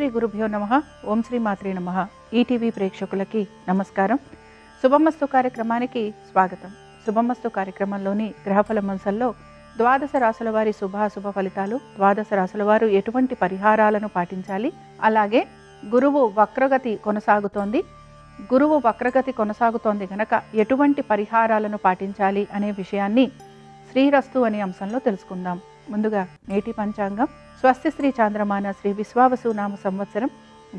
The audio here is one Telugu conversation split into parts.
శ్రీ గురుభ్యో నమః. ఓం శ్రీ మాత్రే నమః. ఈటీవీ ప్రేక్షకులకి నమస్కారం. శుభమస్తు కార్యక్రమానికి స్వాగతం. శుభమస్తు కార్యక్రమంలోని గ్రహఫల మంసల్లో ద్వాదశ రాశుల వారి శుభాశుభ ఫలితాలు, ద్వాదశ రాశుల వారు ఎటువంటి పరిహారాలను పాటించాలి, అలాగే గురువు వక్రగతి కొనసాగుతోంది గనక ఎటువంటి పరిహారాలను పాటించాలి అనే విషయాన్ని శ్రీరస్తు అనే అంశంలో తెలుసుకుందాం. ముందుగా నేటి పంచాంగం. స్వస్తి శ్రీ చాంద్రమాన శ్రీ విశ్వావసు నామ సంవత్సరం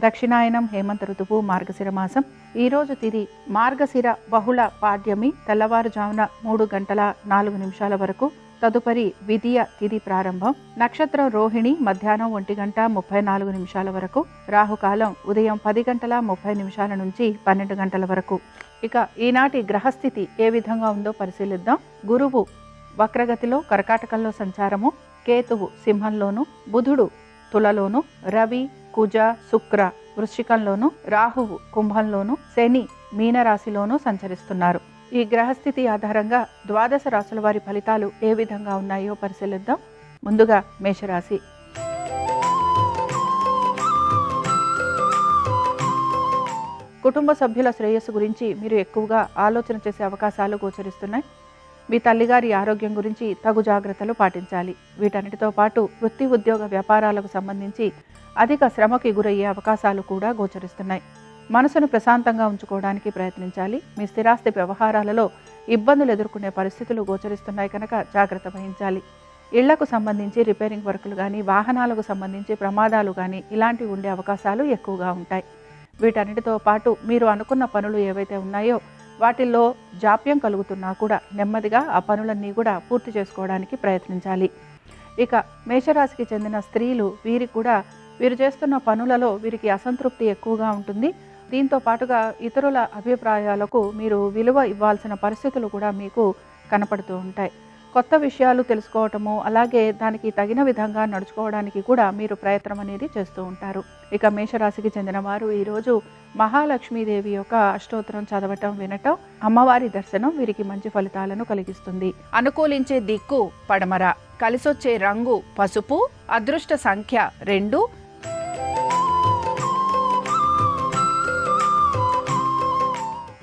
దక్షిణాయనం హేమంత ఋతువు మార్గశిర మాసం. ఈరోజు తిథి మార్గశిర బహుళ పాడ్యమి, తెల్లవారుజామున 3:04 వరకు. తదుపరి విధియ తిథి ప్రారంభం. నక్షత్రం రోహిణి మధ్యాహ్నం 1:34 వరకు. రాహుకాలం ఉదయం 10:30 నుంచి 12 వరకు. ఇక ఈనాటి గ్రహస్థితి ఏ విధంగా ఉందో పరిశీలిద్దాం. గురువు వక్రగతిలో కర్కాటకంలో సంచారము, కేతువు సింహంలోను, బుధుడు తులలోను, రవి కుజ శుక్ర వృశ్చికంలోను, రాహువు కుంభంలోను, శని మీనరాశిలోనూ సంచరిస్తున్నారు. ఈ గ్రహస్థితి ఆధారంగా ద్వాదశ రాశుల వారి ఫలితాలు ఏ విధంగా ఉన్నాయో పరిశీలిద్దాం. ముందుగా మేషరాశి. కుటుంబ సభ్యుల శ్రేయస్సు గురించి మీరు ఎక్కువగా ఆలోచన చేసే అవకాశాలు గోచరిస్తున్నాయి. మీ తల్లిగారి ఆరోగ్యం గురించి తగు జాగ్రత్తలు పాటించాలి. వీటన్నిటితో పాటు వృత్తి ఉద్యోగ వ్యాపారాలకు సంబంధించి అధిక శ్రమకి గురయ్యే అవకాశాలు కూడా గోచరిస్తున్నాయి. మనసును ప్రశాంతంగా ఉంచుకోవడానికి ప్రయత్నించాలి. మీ స్థిరాస్తి వ్యవహారాలలో ఇబ్బందులు ఎదుర్కొనే పరిస్థితులు గోచరిస్తున్నాయి కనుక జాగ్రత్త వహించాలి. ఇళ్లకు సంబంధించి రిపేరింగ్ వర్కులు కానీ, వాహనాలకు సంబంధించి ప్రమాదాలు కానీ ఇలాంటివి ఉండే అవకాశాలు ఎక్కువగా ఉంటాయి. వీటన్నిటితో పాటు మీరు అనుకున్న పనులు ఏవైతే ఉన్నాయో వాటిల్లో జాప్యం కలుగుతున్నా కూడా నెమ్మదిగా ఆ పనులన్నీ కూడా పూర్తి చేసుకోవడానికి ప్రయత్నించాలి. ఇక మేషరాశికి చెందిన స్త్రీలు వీరు చేస్తున్న పనులలో వీరికి అసంతృప్తి ఎక్కువగా ఉంటుంది. దీంతో పాటుగా ఇతరుల అభిప్రాయాలకు మీరు విలువ ఇవ్వాల్సిన పరిస్థితులు కూడా మీకు కనపడుతూ ఉంటాయి. కొత్త విషయాలు తెలుసుకోవటము, అలాగే దానికి తగిన విధంగా నడుచుకోవడానికి కూడా మీరు ప్రయత్నం అనేది చేస్తూ ఉంటారు. ఇక మేషరాశికి చెందిన వారు ఈరోజు మహాలక్ష్మీదేవి యొక్క అష్టోత్తరం చదవటం, వినటం, అమ్మవారి దర్శనం వీరికి మంచి ఫలితాలను కలిగిస్తుంది. అనుకూలించే దిక్కు పడమర, కలిసొచ్చే రంగు పసుపు, అదృష్ట సంఖ్య 2.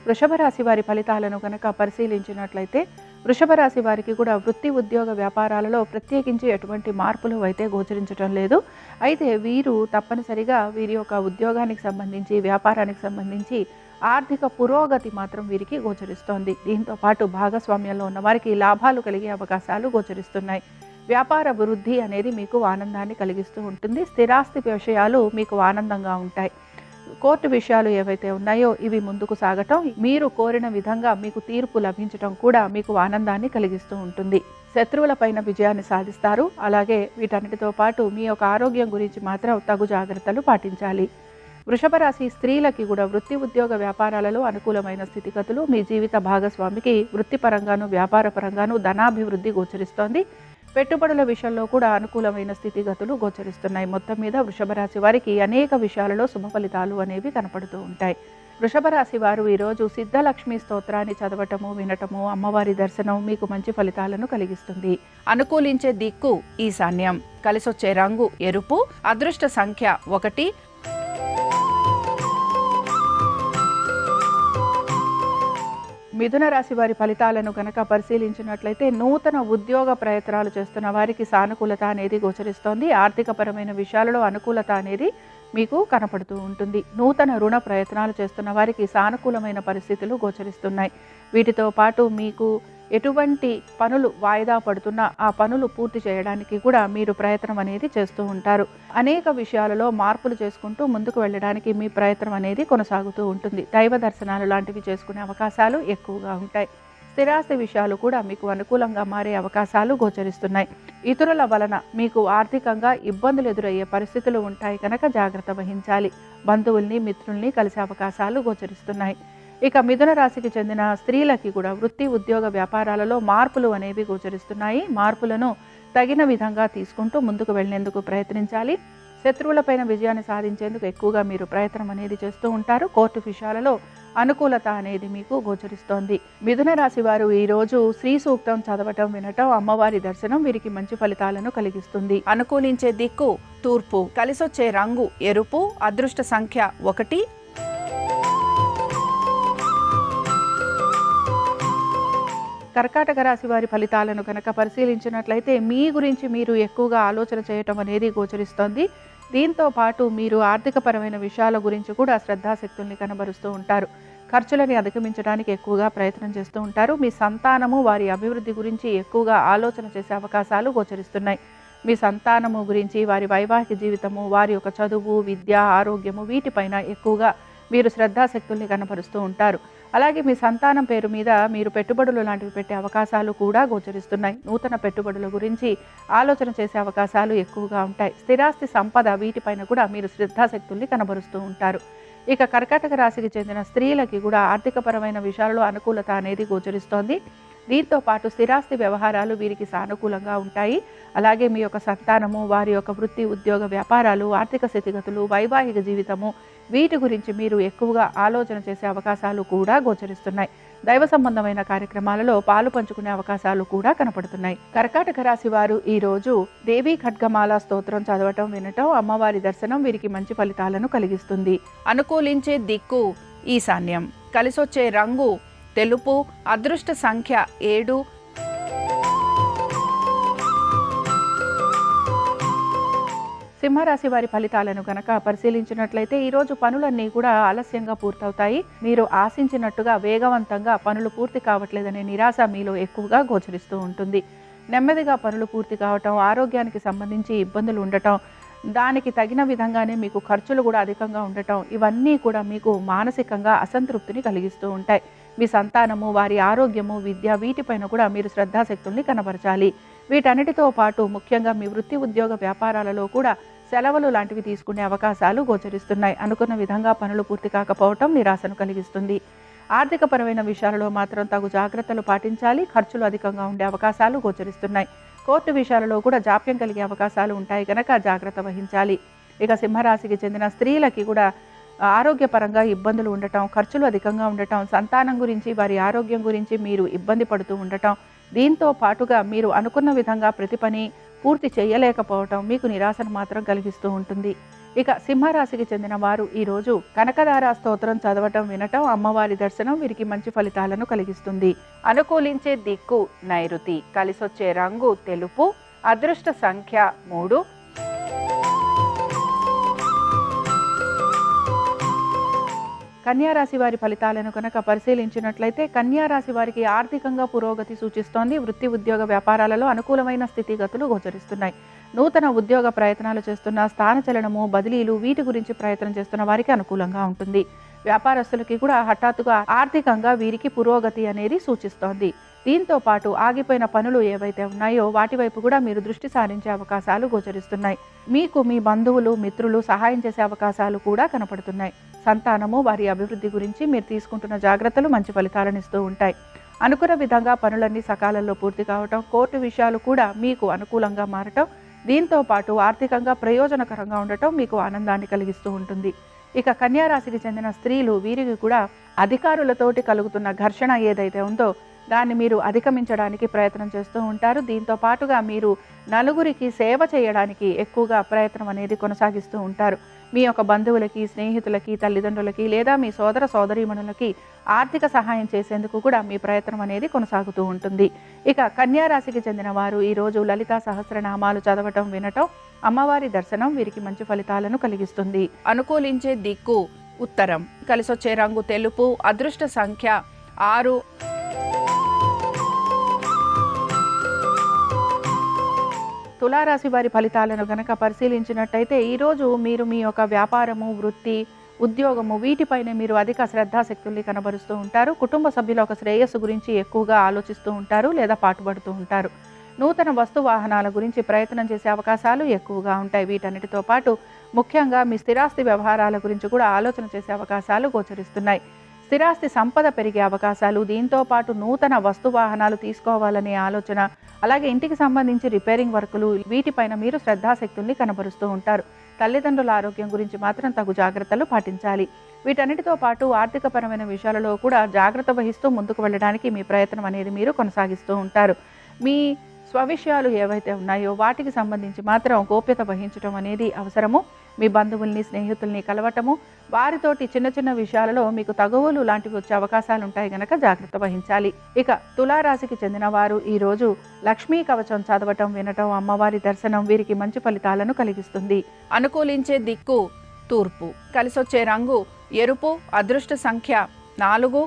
వృషభ రాశి వారి ఫలితాలను కనుక పరిశీలించినట్లయితే వృషభ రాశి వారికి కూడా వృత్తి ఉద్యోగ వ్యాపారాలలో ప్రత్యేకించి ఎటువంటి మార్పులు అయితే గోచరించడం లేదు. అయితే వీరు తప్పనిసరిగా వీరి యొక్క ఉద్యోగానికి సంబంధించి, వ్యాపారానికి సంబంధించి ఆర్థిక పురోగతి మాత్రం వీరికి గోచరిస్తోంది. దీంతో పాటు భాగస్వామ్యంలో ఉన్న వారికి లాభాలు కలిగే అవకాశాలు గోచరిస్తున్నాయి. వ్యాపార వృద్ధి అనేది మీకు ఆనందాన్ని కలిగిస్తూ ఉంటుంది. స్థిరాస్తి విషయాలు మీకు ఆనందంగా ఉంటాయి. కోర్టు విషయాలు ఏవైతే ఉన్నాయో ఇవి ముందుకు సాగటం, మీరు కోరిన విధంగా మీకు తీర్పు లభించటం కూడా మీకు ఆనందాన్ని కలిగిస్తూ ఉంటుంది. శత్రువులపైన విజయాన్ని సాధిస్తారు. అలాగే వీటన్నిటితో పాటు మీ యొక్క ఆరోగ్యం గురించి మాత్రం తగు జాగ్రత్తలు పాటించాలి. వృషభ రాశి స్త్రీలకి కూడా వృత్తి ఉద్యోగ వ్యాపారాలలో అనుకూలమైన స్థితిగతులు, మీ జీవిత భాగస్వామికి వృత్తిపరంగాను వ్యాపారపరంగాను ధనాభివృద్ధి గోచరిస్తోంది. పెట్టుబడుల విషయంలో కూడా అనుకూలమైన స్థితిగతులు గోచరిస్తున్నాయి. మొత్తం మీద వృషభ రాశి వారికి అనేక విషయాలలో శుభ ఫలితాలు అనేవి కనపడుతూ ఉంటాయి. వృషభ రాశి వారు ఈరోజు సిద్ధలక్ష్మి స్తోత్రాన్ని చదవటము, వినటము, అమ్మవారి దర్శనం మీకు మంచి ఫలితాలను కలిగిస్తుంది. అనుకూలించే దిక్కు ఈశాన్యం, కలిసొచ్చే రంగు ఎరుపు, అదృష్ట సంఖ్య 1. మిథున రాశి వారి ఫలితాలను కనుక పరిశీలించినట్లయితే నూతన ఉద్యోగ ప్రయత్నాలు చేస్తున్న వారికి సానుకూలత అనేది గోచరిస్తోంది. ఆర్థికపరమైన విషయాలలో అనుకూలత అనేది మీకు కనపడుతూ ఉంటుంది. నూతన రుణ ప్రయత్నాలు చేస్తున్న వారికి సానుకూలమైన పరిస్థితులు గోచరిస్తున్నాయి. వీటితో పాటు మీకు ఎటువంటి పనులు వాయిదా పడుతున్నా ఆ పనులు పూర్తి చేయడానికి కూడా మీరు ప్రయత్నం అనేది చేస్తూ ఉంటారు. అనేక విషయాలలో మార్పులు చేసుకుంటూ ముందుకు వెళ్ళడానికి మీ ప్రయత్నం అనేది కొనసాగుతూ ఉంటుంది. దైవ దర్శనాలు లాంటివి చేసుకునే అవకాశాలు ఎక్కువగా ఉంటాయి. స్థిరాస్తి విషయాలు కూడా మీకు అనుకూలంగా మారే అవకాశాలు గోచరిస్తున్నాయి. ఇతరుల వలన మీకు ఆర్థికంగా ఇబ్బందులు ఎదురయ్యే పరిస్థితులు ఉంటాయి కనుక జాగ్రత్త వహించాలి. బంధువుల్ని, మిత్రుల్ని కలిసే అవకాశాలు గోచరిస్తున్నాయి. ఇక మిథున రాశికి చెందిన స్త్రీలకి కూడా వృత్తి ఉద్యోగ వ్యాపారాలలో మార్పులు అనేవి గోచరిస్తున్నాయి. మార్పులను తగిన విధంగా తీసుకుంటూ ముందుకు వెళ్ళేందుకు ప్రయత్నించాలి. శత్రువులపైన విజయాన్ని సాధించేందుకు ఎక్కువగా మీరు ప్రయత్నం అనేది చేస్తూ ఉంటారు. కోర్టు విషయాలలో అనుకూలత అనేది మీకు గోచరిస్తోంది. మిథున రాశి వారు ఈరోజు శ్రీ సూక్తం చదవటం, వినటం, అమ్మవారి దర్శనం వీరికి మంచి ఫలితాలను కలిగిస్తుంది. అనుకూలించే దిక్కు తూర్పు, కలిసొచ్చే రంగు ఎరుపు, అదృష్ట సంఖ్య 1. కర్కాటక రాశి వారి ఫలితాలను కనుక పరిశీలించినట్లయితే మీ గురించి మీరు ఎక్కువగా ఆలోచన చేయటం అనేది గోచరిస్తోంది. దీంతో పాటు మీరు ఆర్థికపరమైన విషయాల గురించి కూడా శ్రద్ధాశక్తుల్ని కనబరుస్తూ ఉంటారు. ఖర్చులని అధిగమించడానికి ఎక్కువగా ప్రయత్నం చేస్తూ ఉంటారు. మీ సంతానము వారి అభివృద్ధి గురించి ఎక్కువగా ఆలోచన చేసే అవకాశాలు గోచరిస్తున్నాయి. మీ సంతానము గురించి, వారి వైవాహిక జీవితము, వారి యొక్క చదువు, విద్య, ఆరోగ్యము వీటిపైన ఎక్కువగా మీరు శ్రద్ధాశక్తుల్ని కనబరుస్తూ ఉంటారు. అలాగే మీ సంతానం పేరు మీద మీరు పెట్టుబడులు లాంటివి పెట్టే అవకాశాలు కూడా గోచరిస్తున్నాయి. నూతన పెట్టుబడుల గురించి ఆలోచన చేసే అవకాశాలు ఎక్కువగా ఉంటాయి. స్థిరాస్తి సంపద వీటిపైన కూడా మీరు శ్రద్ధాశక్తుల్ని కనబరుస్తూ ఉంటారు. ఇక కర్కాటక రాశికి చెందిన స్త్రీలకి కూడా ఆర్థికపరమైన విషయాలలో అనుకూలత అనేది గోచరిస్తోంది. దీంతో పాటు స్థిరాస్తి వ్యవహారాలు వీరికి సానుకూలంగా ఉంటాయి. అలాగే మీ యొక్క సంతానము, వారి యొక్క వృత్తి, ఉద్యోగ, వ్యాపారాలు, ఆర్థిక స్థితిగతులు, వైవాహిక జీవితము వీటి గురించి మీరు ఎక్కువగా ఆలోచన చేసే అవకాశాలు కూడా గోచరిస్తున్నాయి. దైవ సంబంధమైన కార్యక్రమాలలో పాలు పంచుకునే అవకాశాలు కూడా కనపడుతున్నాయి. కర్కాటక రాశి వారు ఈరోజు దేవీ ఖడ్గమాల స్తోత్రం చదవటం, వినటం, అమ్మవారి దర్శనం వీరికి మంచి ఫలితాలను కలిగిస్తుంది. అనుకూలించే దిక్కు ఈశాన్యం, కలిసొచ్చే రంగు తెలుపు, అదృష్ట సంఖ్య 7. సింహరాశి వారి ఫలితాలను గనక పరిశీలించినట్లయితే ఈరోజు పనులన్నీ కూడా ఆలస్యంగా పూర్తవుతాయి. మీరు ఆశించినట్టుగా వేగవంతంగా పనులు పూర్తి కావట్లేదనే నిరాశ మీలో ఎక్కువగా గోచరిస్తూ ఉంటుంది. నెమ్మదిగా పనులు పూర్తి కావటం, ఆరోగ్యానికి సంబంధించి ఇబ్బందులు ఉండటం, దానికి తగిన విధంగానే మీకు ఖర్చులు కూడా అధికంగా ఉండటం, ఇవన్నీ కూడా మీకు మానసికంగా అసంతృప్తిని కలిగిస్తూ ఉంటాయి. మీ సంతానము, వారి ఆరోగ్యము, విద్య వీటిపైన కూడా మీరు శ్రద్ధాశక్తుల్ని కనబరచాలి. వీటన్నిటితో పాటు ముఖ్యంగా మీ వృత్తి, ఉద్యోగ, వ్యాపారాలలో కూడా సెలవులు లాంటివి తీసుకునే అవకాశాలు గోచరిస్తున్నాయి. అనుకున్న విధంగా పనులు పూర్తి కాకపోవటం నిరాశను కలిగిస్తుంది. ఆర్థికపరమైన విషయాలలో మాత్రం తగు జాగ్రత్తలు పాటించాలి. ఖర్చులు అధికంగా ఉండే అవకాశాలు గోచరిస్తున్నాయి. కోర్టు విషయాలలో కూడా జాప్యం కలిగే అవకాశాలు ఉంటాయి కనుక జాగ్రత్త వహించాలి. ఇక సింహరాశికి చెందిన స్త్రీలకి కూడా ఆరోగ్యపరంగా ఇబ్బందులు ఉండటం, ఖర్చులు అధికంగా ఉండటం, సంతానం గురించి, వారి ఆరోగ్యం గురించి మీరు ఇబ్బంది పడుతూ ఉండటం, దీంతో పాటుగా మీరు అనుకున్న విధంగా ప్రతి పని పూర్తి చేయలేకపోవటం మీకు నిరాశను మాత్రం కలిగిస్తూ ఉంటుంది. ఇక సింహరాశికి చెందిన వారు ఈరోజు కనకదార స్తోత్రం చదవటం, వినటం, అమ్మవారి దర్శనం వీరికి మంచి ఫలితాలను కలిగిస్తుంది. అనుకూలించే దిక్కు నైరుతి, కలిసొచ్చే రంగు తెలుపు, అదృష్ట సంఖ్య 3. కన్యారాశి వారి ఫలితాలను కనుక పరిశీలించినట్లయితే కన్యారాశి వారికి ఆర్థికంగా పురోగతి సూచిస్తోంది. వృత్తి, ఉద్యోగ, వ్యాపారాలలో అనుకూలమైన స్థితిగతులు గోచరిస్తున్నాయి. నూతన ఉద్యోగ ప్రయత్నాలు చేస్తున్న, స్థానచలనము, బదిలీలు వీటి గురించి ప్రయత్నం చేస్తున్న వారికి అనుకూలంగా ఉంటుంది. వ్యాపారస్తులకి కూడా హఠాత్తుగా ఆర్థికంగా వీరికి పురోగతి అనేది సూచిస్తోంది. దీంతో పాటు ఆగిపోయిన పనులు ఏవైతే ఉన్నాయో వాటి వైపు కూడా మీరు దృష్టి సారించే అవకాశాలు గోచరిస్తున్నాయి. మీకు మీ బంధువులు, మిత్రులు సహాయం చేసే అవకాశాలు కూడా కనపడుతున్నాయి. సంతానము, వారి అభివృద్ధి గురించి మీరు తీసుకుంటున్న జాగ్రత్తలు మంచి ఫలితాలను ఇస్తూ ఉంటాయి. అనుకున్న విధంగా పనులన్నీ సకాలంలో పూర్తి కావటం, కోర్టు విషయాలు కూడా మీకు అనుకూలంగా మారటం, దీంతో పాటు ఆర్థికంగా ప్రయోజనకరంగా ఉండటం మీకు ఆనందాన్ని కలిగిస్తూ ఉంటుంది. ఇక కన్యారాశికి చెందిన స్త్రీలు వీరికి కూడా అధికారులతోటి కలుగుతున్న ఘర్షణ ఏదైతే ఉందో దాన్ని మీరు అధిగమించడానికి ప్రయత్నం చేస్తూ ఉంటారు. దీంతో పాటుగా మీరు నలుగురికి సేవ చేయడానికి ఎక్కువగా ప్రయత్నం అనేది కొనసాగిస్తూ ఉంటారు. మీ యొక్క బంధువులకి, స్నేహితులకి, తల్లిదండ్రులకి లేదా మీ సోదర సోదరీమణులకి ఆర్థిక సహాయం చేసేందుకు కూడా మీ ప్రయత్నం అనేది కొనసాగుతూ ఉంటుంది. ఇక కన్యారాశికి చెందిన వారు ఈరోజు లలితా సహస్రనామాలు చదవటం, వినటం, అమ్మవారి దర్శనం వీరికి మంచి ఫలితాలను కలిగిస్తుంది. అనుకూలించే దిక్కు ఉత్తరం, కలిసొచ్చే రంగు తెలుపు, అదృష్ట సంఖ్య 6. తులారాశి వారి ఫలితాలను గనక పరిశీలించినట్టయితే ఈరోజు మీరు మీ యొక్క వ్యాపారము, వృత్తి, ఉద్యోగము వీటిపైన మీరు అధిక శ్రద్ధాశక్తుల్ని కనబరుస్తూ ఉంటారు. కుటుంబ సభ్యుల ఒక శ్రేయస్సు గురించి ఎక్కువగా ఆలోచిస్తూ ఉంటారు లేదా పాటుపడుతూ ఉంటారు. నూతన వస్తు వాహనాల గురించి ప్రయత్నం చేసే అవకాశాలు ఎక్కువగా ఉంటాయి. వీటన్నిటితో పాటు ముఖ్యంగా మీ స్థిరాస్తి వ్యవహారాల గురించి కూడా ఆలోచన చేసే అవకాశాలు గోచరిస్తున్నాయి. స్థిరాస్తి సంపద పెరిగే అవకాశాలు, దీంతో పాటు నూతన వస్తు వాహనాలు తీసుకోవాలనే ఆలోచన, అలాగే ఇంటికి సంబంధించి రిపేరింగ్ వర్కులు వీటిపైన మీరు శ్రద్ధాశక్తుల్ని కనబరుస్తూ ఉంటారు. తల్లిదండ్రుల ఆరోగ్యం గురించి మాత్రం తగు జాగ్రత్తలు పాటించాలి. వీటన్నిటితో పాటు ఆర్థికపరమైన విషయాలలో కూడా జాగ్రత్త వహిస్తూ ముందుకు వెళ్ళడానికి మీ ప్రయత్నం అనేది మీరు కొనసాగిస్తూ ఉంటారు. మీ స్వవిషయాలు ఏవైతే ఉన్నాయో వాటికి సంబంధించి మాత్రం గోప్యత వహించడం అనేది అవసరము. మీ బంధువుల్ని, స్నేహితుల్ని కలవటము, వారితోటి చిన్న చిన్న విషయాలలో మీకు తగువులు లాంటివి వచ్చే అవకాశాలు ఉంటాయి గనక జాగ్రత్త వహించాలి. ఇక తులారాశికి చెందిన వారు ఈరోజు లక్ష్మీ కవచం చదవటం, వినటం, అమ్మవారి దర్శనం వీరికి మంచి ఫలితాలను కలిగిస్తుంది. అనుకూలించే దిక్కు తూర్పు, కలిసొచ్చే రంగు ఎరుపు, అదృష్ట సంఖ్య 4.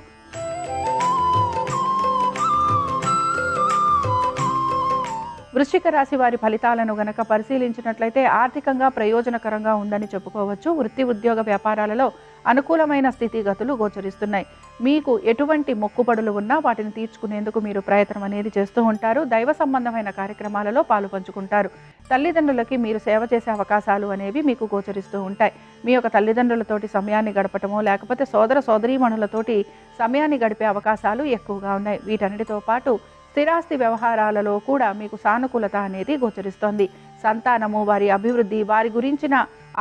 వృశ్చిక రాశి వారి ఫలితాలను గనక పరిశీలించినట్లయితే ఆర్థికంగా ప్రయోజనకరంగా ఉందని చెప్పుకోవచ్చు. వృత్తి, ఉద్యోగ, వ్యాపారాలలో అనుకూలమైన స్థితిగతులు గోచరిస్తున్నాయి. మీకు ఎటువంటి మొక్కుబడులు ఉన్నా వాటిని తీర్చుకునేందుకు మీరు ప్రయత్నం అనేది చేస్తూ ఉంటారు. దైవ సంబంధమైన కార్యక్రమాలలో పాలు పంచుకుంటారు. తల్లిదండ్రులకి మీరు సేవ చేసే అవకాశాలు అనేవి మీకు గోచరిస్తూ ఉంటాయి. మీ యొక్క తల్లిదండ్రులతోటి సమయాన్ని గడపటమో లేకపోతే సోదర సోదరీమణులతోటి సమయాన్ని గడిపే అవకాశాలు ఎక్కువగా ఉన్నాయి. వీటన్నిటితో పాటు స్థిరాస్తి వ్యవహారాలలో కూడా మీకు సానుకూలత అనేది గోచరిస్తోంది. సంతానము, వారి అభివృద్ధి, వారి గురించిన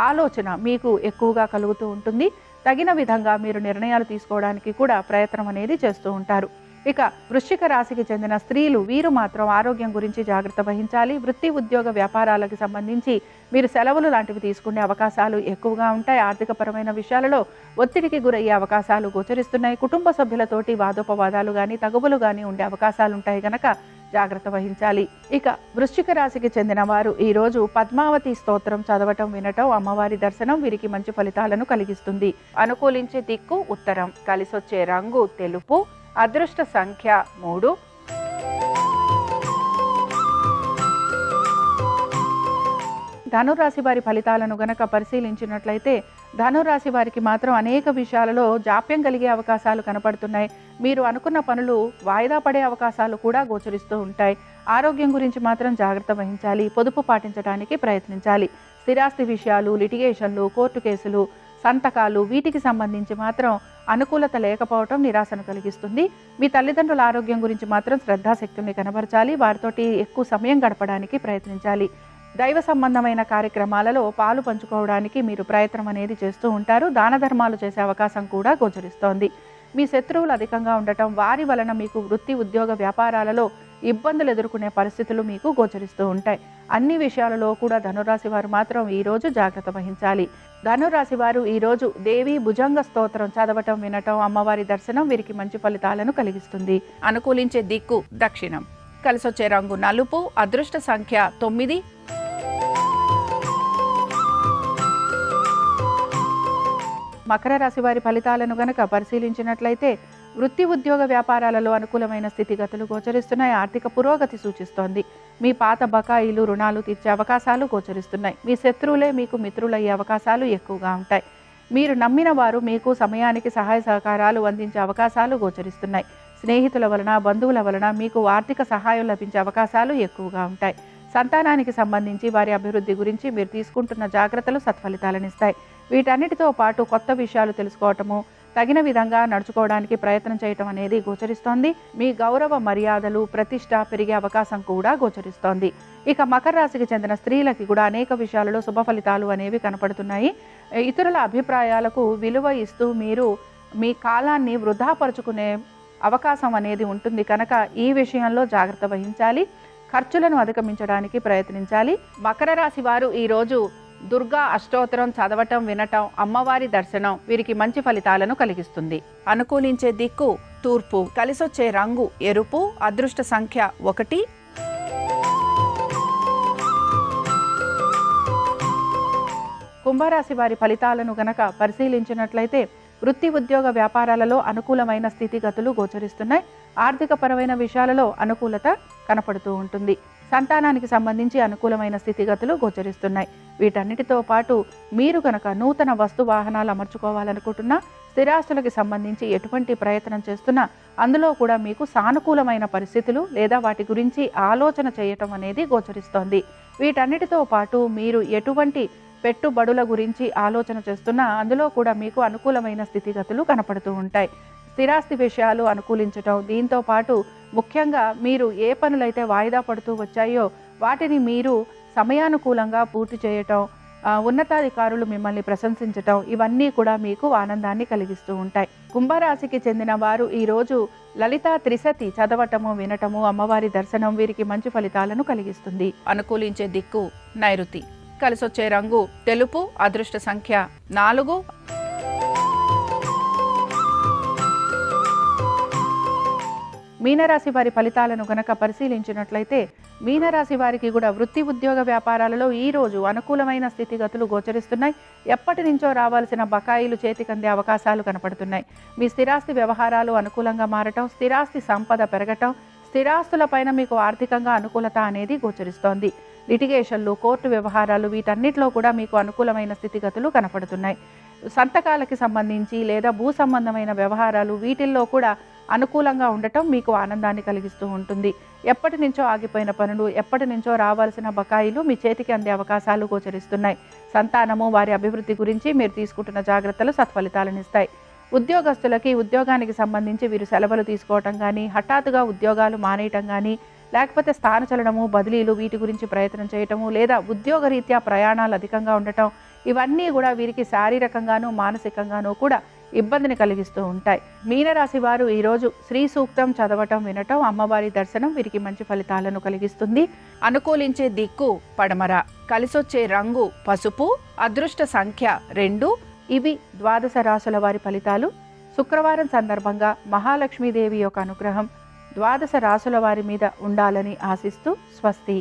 ఆలోచన మీకు ఎక్కువగా కలుగుతూ ఉంటుంది. తగిన విధంగా మీరు నిర్ణయాలు తీసుకోవడానికి కూడా ప్రయత్నం అనేది చేస్తూ ఉంటారు. ఇక వృశ్చిక రాశికి చెందిన స్త్రీలు వీరు మాత్రం ఆరోగ్యం గురించి జాగ్రత్త వహించాలి. వృత్తి, ఉద్యోగ, వ్యాపారాలకు సంబంధించి మీరు సెలవులు లాంటివి తీసుకునే అవకాశాలు ఎక్కువగా ఉంటాయి. ఆర్థికపరమైన విషయాలలో ఒత్తిడికి గురయ్యే అవకాశాలు గోచరిస్తున్నాయి. కుటుంబ సభ్యులతోటి వాదోపవాదాలు కానీ తగువులు కానీ ఉండే అవకాశాలు ఉంటాయి కనుక జాగ్రత్త వహించాలి. ఇక వృశ్చిక రాశికి చెందిన వారు ఈరోజు పద్మావతి స్తోత్రం చదవటం, వినటం, అమ్మవారి దర్శనం వీరికి మంచి ఫలితాలను కలిగిస్తుంది. అనుకూలించే దిక్కు ఉత్తరం, కలిసొచ్చే రంగు తెలుపు, అదృష్ట సంఖ్య 3. ధనురాశి వారి ఫలితాలను గనక పరిశీలించినట్లయితే ధనురాశి వారికి మాత్రం అనేక విషయాలలో జాప్యం కలిగే అవకాశాలు కనపడుతున్నాయి. మీరు అనుకున్న పనులు వాయిదా పడే అవకాశాలు కూడా గోచరిస్తూ ఉంటాయి. ఆరోగ్యం గురించి మాత్రం జాగ్రత్త వహించాలి. పొదుపు పాటించడానికి ప్రయత్నించాలి. స్థిరాస్తి విషయాలు, లిటిగేషన్లు, కోర్టు కేసులు, సంతకాలు వీటికి సంబంధించి మాత్రం అనుకూలత లేకపోవటం నిరాశను కలిగిస్తుంది. మీ తల్లిదండ్రుల ఆరోగ్యం గురించి మాత్రం శ్రద్ధాశక్తుల్ని కనబరచాలి. వారితోటి ఎక్కువ సమయం గడపడానికి ప్రయత్నించాలి. దైవ సంబంధమైన కార్యక్రమాలలో పాలు పంచుకోవడానికి మీరు ప్రయత్నం అనేది చేస్తూ ఉంటారు. దాన ధర్మాలు చేసే అవకాశం కూడా గోచరిస్తోంది. మీ శత్రువులు అధికంగా ఉండటం, వారి వలన మీకు వృత్తి, ఉద్యోగ, వ్యాపారాలలో ఇబ్బందులు ఎదుర్కొనే పరిస్థితులు మీకు గోచరిస్తూ ఉంటాయి. అన్ని విషయాలలో కూడా ధనురాశి వారు మాత్రం ఈరోజు జాగ్రత్త వహించాలి. ధనురాశి వారు ఈరోజు దేవి భుజంగ స్తోత్రం చదవటం, వినటం, అమ్మవారి దర్శనం వీరికి మంచి ఫలితాలను కలిగిస్తుంది. అనుకూలించే దిక్కు దక్షిణం, కలిసొచ్చే రంగు నలుపు, అదృష్ట సంఖ్య 9. మకర రాశి వారి ఫలితాలను గనక పరిశీలించినట్లయితే వృత్తి, ఉద్యోగ, వ్యాపారాలలో అనుకూలమైన స్థితిగతులు గోచరిస్తున్నాయి. ఆర్థిక పురోగతి సూచిస్తోంది. మీ పాత బకాయిలు, రుణాలు తీర్చే అవకాశాలు గోచరిస్తున్నాయి. మీ శత్రువులే మీకు మిత్రులయ్యే అవకాశాలు ఎక్కువగా ఉంటాయి. మీరు నమ్మిన వారు మీకు సమయానికి సహాయ సహకారాలు అందించే అవకాశాలు గోచరిస్తున్నాయి. స్నేహితుల వలన, బంధువుల వలన మీకు ఆర్థిక సహాయం లభించే అవకాశాలు ఎక్కువగా ఉంటాయి. సంతానానికి సంబంధించి వారి అభివృద్ధి గురించి మీరు తీసుకుంటున్న జాగ్రత్తలు సత్ఫలితాలనిస్తాయి. వీటన్నిటితో పాటు కొత్త విషయాలు తెలుసుకోవటము, తగిన విధంగా నడుచుకోవడానికి ప్రయత్నం చేయటం అనేది గోచరిస్తోంది. మీ గౌరవ మర్యాదలు, ప్రతిష్ట పెరిగే అవకాశం కూడా గోచరిస్తోంది. ఇక మకర రాశికి చెందిన స్త్రీలకి కూడా అనేక విషయాలలో శుభ ఫలితాలు అనేవి కనపడుతున్నాయి. ఇతరుల అభిప్రాయాలకు విలువ ఇస్తూ మీరు మీ కాలాన్ని వృధాపరుచుకునే అవకాశం అనేది ఉంటుంది కనుక ఈ విషయంలో జాగ్రత్త వహించాలి. ఖర్చులను అధిగమించడానికి ప్రయత్నించాలి. మకర రాశి వారు ఈరోజు దుర్గా అష్టోత్తరం చదవటం, వినటం, అమ్మవారి దర్శనం వీరికి మంచి ఫలితాలను కలిగిస్తుంది. అనుకూలించే దిక్కు తూర్పు, కలిసొచ్చే రంగు ఎరుపు, అదృష్ట సంఖ్య 1. కుంభరాశి వారి ఫలితాలను గనక పరిశీలించినట్లయితే వృత్తి, ఉద్యోగ, వ్యాపారాలలో అనుకూలమైన స్థితిగతులు గోచరిస్తున్నాయి. ఆర్థికపరమైన విషయాలలో అనుకూలత కనపడుతూ ఉంటుంది. సంతానానికి సంబంధించి అనుకూలమైన స్థితిగతులు గోచరిస్తున్నాయి. వీటన్నిటితో పాటు మీరు కనుక నూతన వస్తు వాహనాలు అమర్చుకోవాలనుకుంటున్నా, స్థిరాస్తులకి సంబంధించి ఎటువంటి ప్రయత్నం చేస్తున్నా అందులో కూడా మీకు సానుకూలమైన పరిస్థితులు లేదా వాటి గురించి ఆలోచన చేయటం అనేది గోచరిస్తోంది. వీటన్నిటితో పాటు మీరు ఎటువంటి పెట్టుబడుల గురించి ఆలోచన చేస్తున్నా అందులో కూడా మీకు అనుకూలమైన స్థితిగతులు కనపడుతూ ఉంటాయి. స్థిరాస్తి విషయాలు అనుకూలించటం, దీంతో పాటు ముఖ్యంగా మీరు ఏ పనులైతే వాయిదా పడుతూ వచ్చాయో వాటిని మీరు సమయానుకూలంగా పూర్తి చేయటం, ఉన్నతాధికారులు మిమ్మల్ని ప్రశంసించటం, ఇవన్నీ కూడా మీకు ఆనందాన్ని కలిగిస్తూ ఉంటాయి. కుంభరాశికి చెందిన వారు ఈరోజు లలితా త్రిశతి చదవటము, వినటము, అమ్మవారి దర్శనం వీరికి మంచి ఫలితాలను కలిగిస్తుంది. అనుకూలించే దిక్కు నైరుతి. కలిసొచ్చే రంగు తెలుపు. అదృష్ట సంఖ్య 4. మీనరాశి వారి ఫలితాలను గనక పరిశీలించినట్లయితే మీనరాశి వారికి కూడా వృత్తి, ఉద్యోగ, వ్యాపారాలలో ఈ రోజు అనుకూలమైన స్థితిగతులు గోచరిస్తున్నాయి. ఎప్పటి నుంచో రావాల్సిన బకాయిలు చేతికందే అవకాశాలు కనపడుతున్నాయి. మీ స్థిరాస్తి వ్యవహారాలు అనుకూలంగా మారటం, స్థిరాస్తి సంపద పెరగటం, స్థిరాస్తులపైన మీకు ఆర్థికంగా అనుకూలత అనేది గోచరిస్తోంది. లిటిగేషన్లు, కోర్టు వ్యవహారాలు వీటన్నిటిలో కూడా మీకు అనుకూలమైన స్థితిగతులు కనపడుతున్నాయి. సంతకాలకి సంబంధించి లేదా భూ సంబంధమైన వ్యవహారాలు వీటిల్లో కూడా అనుకూలంగా ఉండటం మీకు ఆనందాన్ని కలిగిస్తూ ఉంటుంది. ఎప్పటి నుంచో ఆగిపోయిన పనులు, ఎప్పటి నుంచో రావాల్సిన బకాయిలు మీ చేతికి అందే అవకాశాలు గోచరిస్తున్నాయి. సంతానము, వారి అభివృద్ధి గురించి మీరు తీసుకుంటున్న జాగ్రత్తలు సత్ఫలితాలను ఇస్తాయి. ఉద్యోగస్తులకి ఉద్యోగానికి సంబంధించి వీరు సెలవులు తీసుకోవటం కానీ, హఠాత్తుగా ఉద్యోగాలు మానేయటం కానీ, లేకపోతే స్థానచలనము, బదిలీలు వీటి గురించి ప్రయత్నం చేయటము, లేదా ఉద్యోగరీత్యా ప్రయాణాలు అధికంగా ఉండటం, ఇవన్నీ కూడా వీరికి శారీరకంగానూ మానసికంగానూ కూడా ఇబ్బందిని కలిగిస్తూ ఉంటాయి. మీనరాశి వారు ఈరోజు శ్రీ సూక్తం చదవటం, వినటం, అమ్మవారి దర్శనం వీరికి మంచి ఫలితాలను కలిగిస్తుంది. అనుకూలించే దిక్కు పడమర. కలిసొచ్చే రంగు పసుపు. అదృష్ట సంఖ్య 2. ఇవి ద్వాదశ రాశుల వారి ఫలితాలు. శుక్రవారం సందర్భంగా మహాలక్ష్మీదేవి యొక్క అనుగ్రహం ద్వాదశ రాశుల వారి మీద ఉండాలని ఆశిస్తూ స్వస్తి.